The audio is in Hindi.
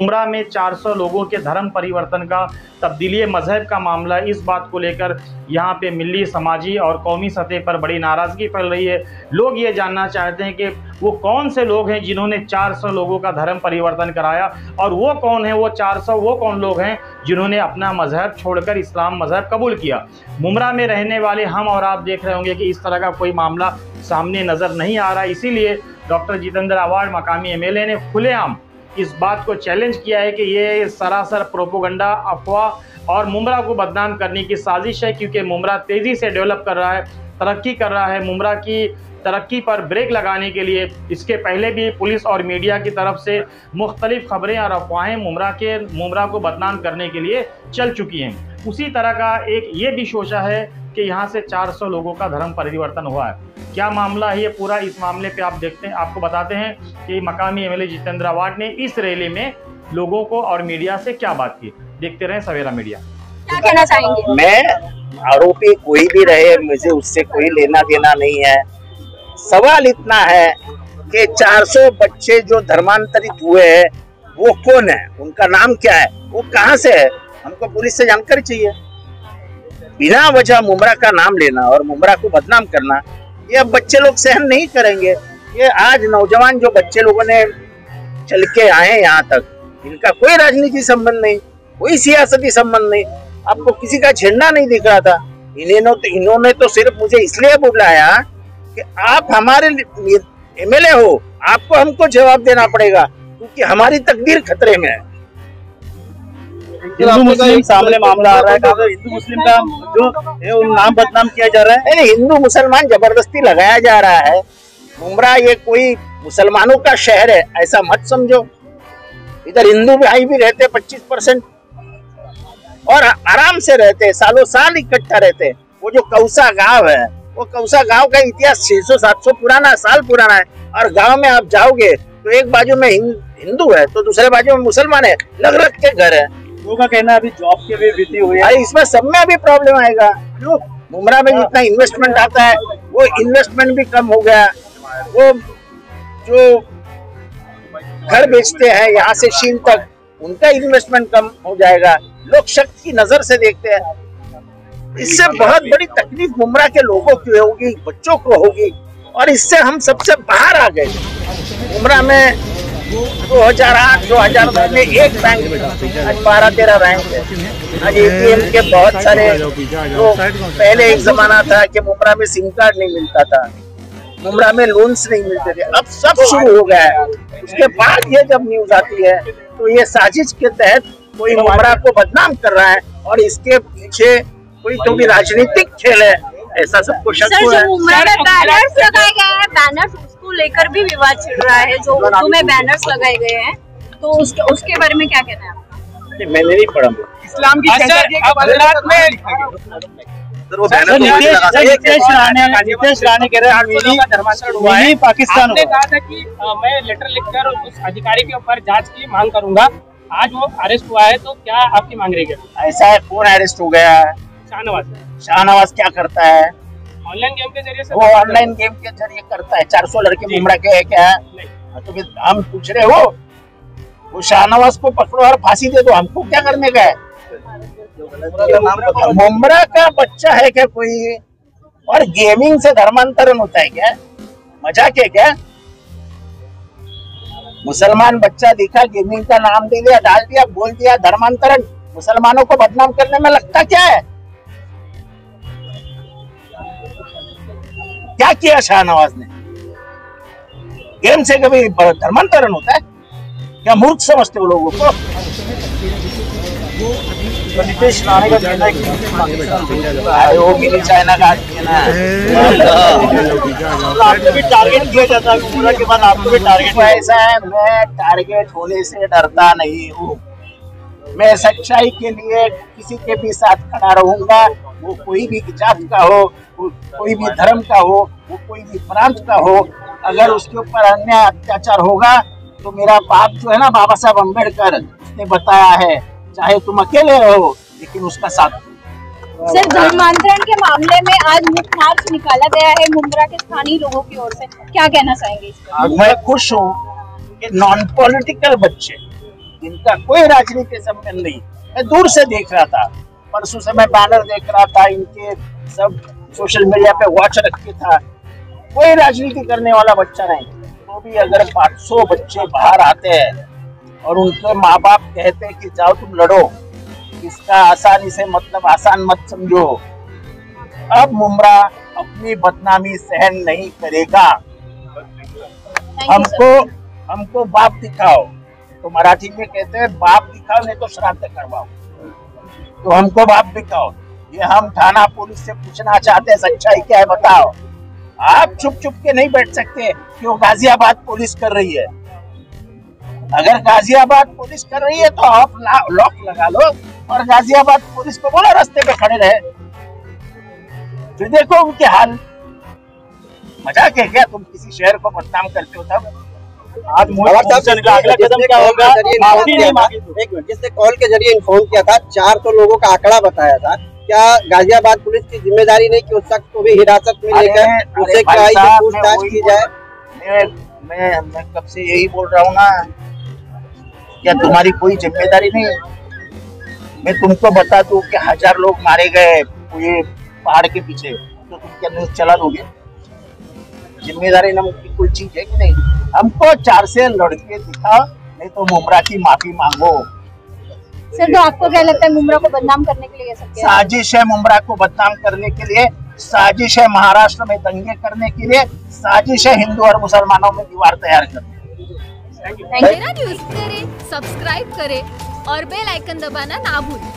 मुमरा में 400 लोगों के धर्म परिवर्तन का, तब्दीली मजहब का मामला, इस बात को लेकर यहाँ पे मिली, समाजी और कौमी सतह पर बड़ी नाराज़गी फैल रही है। लोग ये जानना चाहते हैं कि वो कौन से लोग हैं जिन्होंने 400 लोगों का धर्म परिवर्तन कराया, और वो कौन है वो 400, वो कौन लोग हैं जिन्होंने अपना मजहब छोड़कर इस्लाम मजहब कबूल किया। मुमरा में रहने वाले हम और आप देख रहे होंगे कि इस तरह का कोई मामला सामने नज़र नहीं आ रहा। इसीलिए डॉक्टर जितेंद्र आव्हाड मकामी MLA ने खुलेआम इस बात को चैलेंज किया है कि ये सरासर प्रोपोगंडा, अफवाह और मुमरा को बदनाम करने की साजिश है, क्योंकि मुमरा तेज़ी से डेवलप कर रहा है, तरक्की कर रहा है। मुमरा की तरक्की पर ब्रेक लगाने के लिए इसके पहले भी पुलिस और मीडिया की तरफ से मुख्तलिफ खबरें और अफवाहें मुमरा को बदनाम करने के लिए चल चुकी हैं। उसी तरह का एक ये भी सोचा है कि यहाँ से 400 लोगों का धर्म परिवर्तन हुआ है। क्या मामला है ये पूरा, इस मामले पे आप देखते हैं, आपको बताते हैं कि मकामी MLA जितेंद्र आव्हाड ने इस रैली में लोगों को और मीडिया से क्या बात की। देखते रहें सवेरा मीडिया। क्या कहना चाहेंगे? मैं आरोपी कोई भी रहे, मुझे उससे कोई लेना देना नहीं है। सवाल इतना है कि 400 बच्चे जो धर्मांतरित हुए हैं वो कौन है, उनका नाम क्या है, वो कहाँ से है, हमको पुलिस से जानकारी चाहिए। बिना वजह मुमरा का नाम लेना और मुमरा को बदनाम करना, ये अब बच्चे लोग सहन नहीं करेंगे। ये आज नौजवान जो बच्चे लोगों ने चल के आए यहाँ तक, इनका कोई राजनीति संबंध नहीं, कोई सियासती संबंध नहीं, आपको किसी का झंडा नहीं दिख रहा था। इन्होंने तो सिर्फ मुझे इसलिए बुलाया कि आप हमारे MLA हो, आपको हमको जवाब देना पड़ेगा, क्योंकि हमारी तकदीर खतरे में है। हिंदू मुस्लिम सामने मामला आ रहा है, हिंदू मुस्लिम का जो नाम बदनाम किया जा रहा है। नहीं, हिंदू मुसलमान जबरदस्ती लगाया जा रहा है। मुमरा ये कोई मुसलमानों का शहर है ऐसा मत समझो। इधर हिंदू भाई भी रहते 25% और आराम से रहते, सालों साल इकट्ठा रहते। वो जो कौसा गांव है, वो कौसा गांव का इतिहास 600-700 पुराना साल पुराना है। और गांव में आप जाओगे तो एक बाजू में हिंदू है तो दूसरे बाजू में मुसलमान है, लग रख के घर है। लोगों का कहना अभी जॉब के भी बीती हुई है, इसमें सब में अभी प्रॉब्लम आएगा। क्यों? मुमरा में जितना इन्वेस्टमेंट आता है वो इन्वेस्टमेंट भी कम हो गया। वो जो घर बेचते हैं यहाँ से चीन तक, उनका इन्वेस्टमेंट कम हो जाएगा। लोग शक की नजर से देखते हैं। इससे बहुत बड़ी तकलीफ मुमरा के लोगों की होगी, बच्चों को होगी, और इससे हम सबसे बाहर आ गए। मुमरा में 2008-2009 में एक बैंक, आज 12-13 बैंक है। आज ATM के बहुत सारे, तो पहले एक जमाना था कि मुमरा में सिम कार्ड नहीं मिलता था, मुमरा में लोन्स नहीं मिलते थे, अब सब शुरू हो गया है। उसके बाद ये जब न्यूज आती है तो ये साजिश के तहत कोई मुमरा को बदनाम कर रहा है और इसके पीछे कोई तो भी राजनीतिक खेल है, ऐसा सबको शक हुआ है। मुमरा में बैनर्स लगाए गए हैं, बैनर्स उसको लेकर भी विवाद छिड़ रहा है, जो उर्दू में बैनर्स लगाए गए हैं, तो उसके बारे में क्या कहना है आपका? मैंने नहीं पढ़ा। इस्लाम की नीतीश राणे कह रहे हैं पाकिस्तान। आपने कहा था कि मैं लेटर लिखकर उस अधिकारी के ऊपर जांच की मांग करूंगा, आज वो अरेस्ट हुआ है, तो क्या आपकी मांग रहेगी? ऐसा है, कौन अरेस्ट हो गया है? शाहनवाज क्या करता है? ऑनलाइन गेम के जरिए से। वो ऑनलाइन गेम के जरिए करता है। 400 लड़के मुमरा के है क्या? तो फिर हम पूछ रहे हो, वो शाहनवाज को पकड़ो और फांसी दे दो, हमको क्या करने का है? मुमरा का बच्चा है क्या कोई? और गेमिंग से धर्मांतरण होता है क्या? मजाक है क्या? मुसलमान बच्चा दिखा, गेमिंग का नाम दे दिया, डाल दिया, बोल दिया धर्मांतरण। मुसलमानों को बदनाम करने में लगता क्या है? क्या किया शाहनवाज ने? गेम से कभी धर्मांतरण होता है क्या? मूर्ख समझते हो लोगों को। नीतीश राणे का कहना है कि वो मिनी चाइना का आदमी है ना। आपको भी टारगेट किया जाता है मुमरा के बाद, आपको भी टारगेट। ऐसा है, मैं टारगेट होने से डरता नहीं हूँ। मैं सच्चाई के लिए किसी के भी साथ खड़ा रहूंगा, वो कोई भी जात का हो, कोई भी धर्म का हो, वो कोई भी प्रांत का हो। अगर उसके ऊपर अन्याय अत्याचार होगा तो मेरा बाप जो है ना, बाबा साहब अम्बेडकर, उसने बताया है, चाहे तुम अकेले रहो लेकिन उसका साथ। सर, धर्मांतरण के मामले में आज मुख्य मार्च निकाला गया है मुमरा के स्थानीय लोगों की ओर से, क्या कहना चाहेंगे इस पर? मैं खुश हूँ कि नॉन पॉलिटिकल बच्चे इनका कोई राजनीति से संबंध नहीं। मैं दूर से देख रहा था, परसों से मैं बैनर देख रहा था, इनके सब सोशल मीडिया पे वॉच रखे था। कोई राजनीति करने वाला बच्चा नहीं। तो भी अगर 500 बच्चे बाहर आते हैं और उनके माँ बाप कहते हैं कि जाओ तुम लड़ो, इसका आसानी से मतलब आसान मत समझो। अब मुमरा अपनी बदनामी सहन नहीं करेगा। हमको बाप दिखाओ, तो मराठी में कहते हैं बाप दिखाओ नहीं तो श्राद्ध करवाओ। तो हमको बाप दिखाओ। ये हम थाना पुलिस से पूछना चाहते हैं सच्चाई क्या है बताओ। आप चुप चुप के नहीं बैठ सकते कि वो गाजियाबाद पुलिस कर रही है। अगर गाजियाबाद पुलिस कर रही है तो आप लॉक लगा लो और गाजियाबाद पुलिस को बोलो रास्ते पे खड़े रहे। फिर देखो उनके हाल। मजाक है क्या? तुम किसी शहर को बदनाम करते हो तब? आज का अगला कदम क्या होगा? एक मिनट, जिसने कॉल के जरिए इन्फॉर्म किया था 400 लोगों का आंकड़ा बताया था, क्या गाजियाबाद पुलिस की जिम्मेदारी नहीं कि उस शख्स को भी हिरासत में लेकर उसे पूछताछ की जाए? मैं कब से यही बोल रहा हूँ ना, क्या तुम्हारी कोई जिम्मेदारी नहीं? मैं तुमको बता दूं कि 1000 लोग मारे गए ये पहाड़ के पीछे, तो तुम क्या न्यूज चला दोगे? जिम्मेदारी नाम की कोई चीज है कि नहीं? हमको 4 से लड़के दिखा, नहीं तो मुमरा की माफी मांगो। सर, तो आपको क्या लगता है मुमरा को बदनाम करने के लिए ये सब साजिश है? मुमरा को बदनाम करने के लिए साजिश है, महाराष्ट्र में दंगे करने के लिए साजिश है, हिंदू और मुसलमानों में दीवार तैयार करने। मेरा न्यूज़ करें, सब्सक्राइब करें और बेल आइकन दबाना ना भूलें।